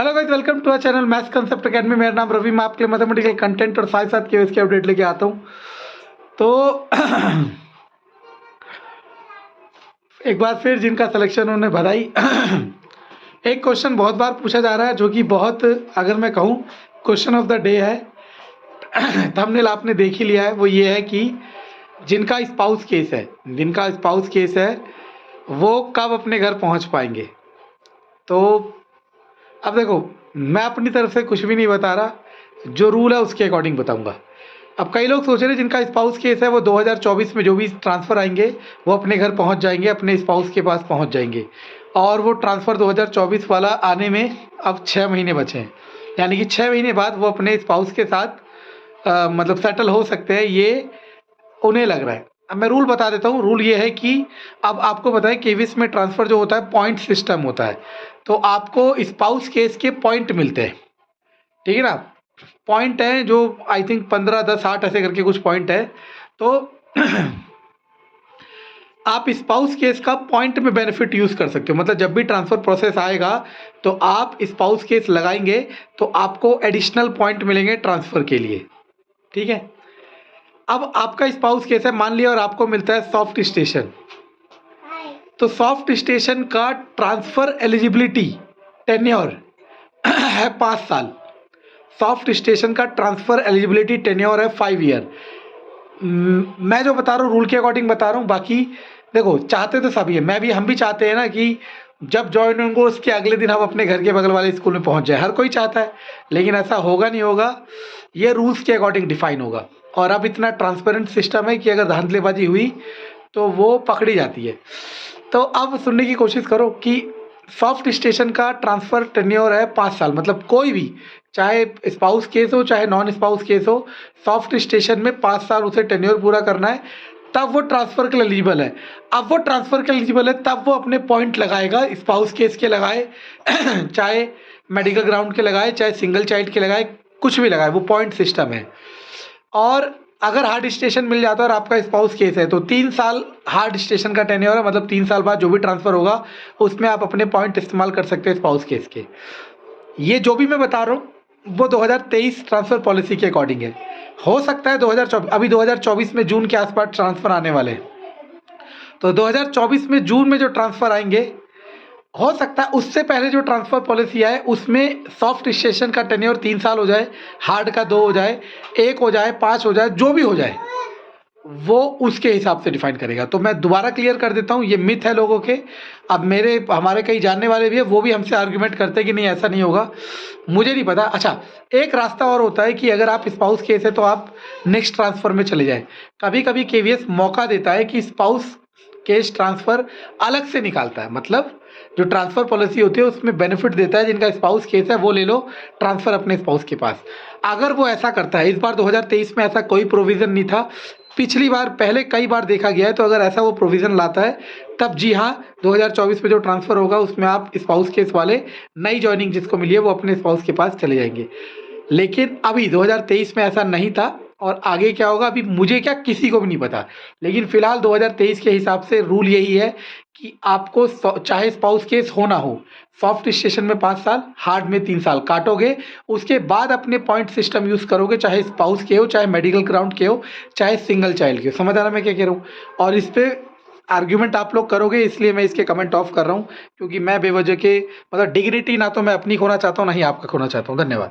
Hello guys, welcome to our channel maths concept academy. मेरा नाम रवि, मैं आपके लिए मैथमेटिकल कंटेंट और साथ साथ केवीएस की अपडेट लेके आता हूँ। तो एक बार फिर जिनका सिलेक्शन उन्हें बधाई। एक क्वेश्चन बहुत बार पूछा जा रहा है जो कि बहुत, अगर मैं कहूँ, क्वेश्चन ऑफ द डे है। थंबनेल आपने देख ही लिया है। वो ये है कि जिनका स्पाउस केस है वो कब अपने घर पहुँच पाएंगे। तो अब देखो, मैं अपनी तरफ से कुछ भी नहीं बता रहा, जो रूल है उसके अकॉर्डिंग बताऊंगा। अब कई लोग सोच रहे हैं जिनका स्पाउस केस है वो 2024 में जो भी ट्रांसफ़र आएंगे वो अपने घर पहुंच जाएंगे, अपने स्पाउस के पास पहुंच जाएंगे। और वो ट्रांसफ़र 2024 वाला आने में अब 6 महीने बचे हैं, यानी कि 6 महीने बाद वो अपने स्पाउस के साथ मतलब सेटल हो सकते हैं, ये उन्हें लग रहा है। अब मैं रूल बता देता हूँ। रूल ये है कि अब आपको पता है केवीएस में ट्रांसफ़र जो होता है पॉइंट सिस्टम होता है, तो आपको स्पाउस केस के पॉइंट मिलते हैं, ठीक है ना। पॉइंट है जो आई थिंक 15, 10, 8 ऐसे करके कुछ पॉइंट है। तो आप स्पाउस केस का पॉइंट में बेनिफिट यूज़ कर सकते हो। मतलब जब भी ट्रांसफ़र प्रोसेस आएगा तो आप स्पाउस केस लगाएंगे तो आपको एडिशनल पॉइंट मिलेंगे ट्रांसफ़र के लिए, ठीक है। अब आपका स्पाउस केस है मान लिया और आपको मिलता है सॉफ्ट स्टेशन। तो सॉफ्ट स्टेशन का ट्रांसफ़र एलिजिबिलिटी टेन्योर है 5 साल। सॉफ्ट स्टेशन का ट्रांसफ़र एलिजिबिलिटी टेन्योर है 5 ईयर। मैं जो बता रहा हूँ रूल के अकॉर्डिंग बता रहा हूँ। बाकी देखो, चाहते तो सभी है, हम भी चाहते हैं ना कि जब ज्वाइन होंगे उसके अगले दिन हम अपने घर के बगल वाले स्कूल में पहुँच जाए। हर कोई चाहता है, लेकिन ऐसा होगा नहीं होगा, ये रूल्स के अकॉर्डिंग डिफाइन होगा। और अब इतना ट्रांसपेरेंट सिस्टम है कि अगर धांधलीबाजी हुई तो वो पकड़ी जाती है। तो अब सुनने की कोशिश करो कि सॉफ्ट स्टेशन का ट्रांसफ़र टेन्योर है 5 साल। मतलब कोई भी, चाहे स्पाउस केस हो चाहे नॉन स्पाउस केस हो, सॉफ्ट स्टेशन में 5 साल उसे टेन्योर पूरा करना है, तब वो ट्रांसफ़र के लिए एलिजिबल है। अब वो ट्रांसफ़र के एलिजिबल है तब वो अपने पॉइंट लगाएगा, स्पाउस केस के लगाए चाहे मेडिकल ग्राउंड के लगाए, चाहे सिंगल चाइल्ड के लगाए, कुछ भी लगाए, वो पॉइंट सिस्टम है। और अगर हार्ड स्टेशन मिल जाता है और आपका स्पाउस केस है तो 3 साल हार्ड स्टेशन का टेन्योर है। मतलब 3 साल बाद जो भी ट्रांसफ़र होगा उसमें आप अपने पॉइंट इस्तेमाल कर सकते हैं स्पाउस केस के। ये जो भी मैं बता रहा हूँ वो 2023 ट्रांसफ़र पॉलिसी के अकॉर्डिंग है। हो सकता है 2024, अभी 2024 में जून के आसपास ट्रांसफ़र आने वाले हैं, तो 2024 में जून में जो ट्रांसफ़र आएंगे, हो सकता है उससे पहले जो ट्रांसफ़र पॉलिसी आए उसमें सॉफ्ट स्टेशन का टेन्योर 3 साल हो जाए, हार्ड का 2 हो जाए, 1 हो जाए, 5 हो जाए, जो भी हो जाए वो उसके हिसाब से डिफाइन करेगा। तो मैं दोबारा क्लियर कर देता हूँ, ये मिथ है लोगों के। अब हमारे कई जानने वाले भी है, वो भी हमसे आर्ग्यूमेंट करते हैं कि नहीं ऐसा नहीं होगा, मुझे नहीं पता। अच्छा, एक रास्ता और होता है कि अगर आप स्पाउस केस है तो आप नेक्स्ट ट्रांसफ़र में चले जाएं। कभी कभी केवीएस मौका देता है कि स्पाउस केस ट्रांसफ़र अलग से निकालता है। मतलब जो ट्रांसफ़र पॉलिसी होती है उसमें बेनिफिट देता है, जिनका स्पाउस केस है वो ले लो ट्रांसफ़र अपने स्पाउस के पास। अगर वो ऐसा करता है, इस बार 2023 में ऐसा कोई प्रोविज़न नहीं था, पिछली बार पहले कई बार देखा गया है, तो अगर ऐसा वो प्रोविज़न लाता है तब जी हाँ, 2024 में जो ट्रांसफ़र होगा उसमें आप स्पाउस केस वाले नई जॉइनिंग जिसको मिली है वो अपने स्पाउस के पास चले जाएंगे। लेकिन अभी 2023 में ऐसा नहीं था, और आगे क्या होगा अभी मुझे क्या, किसी को भी नहीं पता। लेकिन फिलहाल 2023 के हिसाब से रूल यही है कि आपको चाहे स्पाउस केस हो ना हो, सॉफ्ट स्टेशन में 5 साल, हार्ड में 3 साल काटोगे, उसके बाद अपने पॉइंट सिस्टम यूज़ करोगे, चाहे स्पाउस के हो, चाहे मेडिकल ग्राउंड के हो, चाहे सिंगल चाइल्ड के हो। समझ आ रहा है मैं क्या कह रहा हूँ। और इस पर आर्ग्यूमेंट आप लोग करोगे, इसलिए मैं इसके कमेंट ऑफ कर रहा हूँ, क्योंकि मैं बेवजह के मतलब डिग्निटी ना तो मैं अपनी खोना चाहता हूँ ना ही आपका खोना चाहता हूँ। धन्यवाद।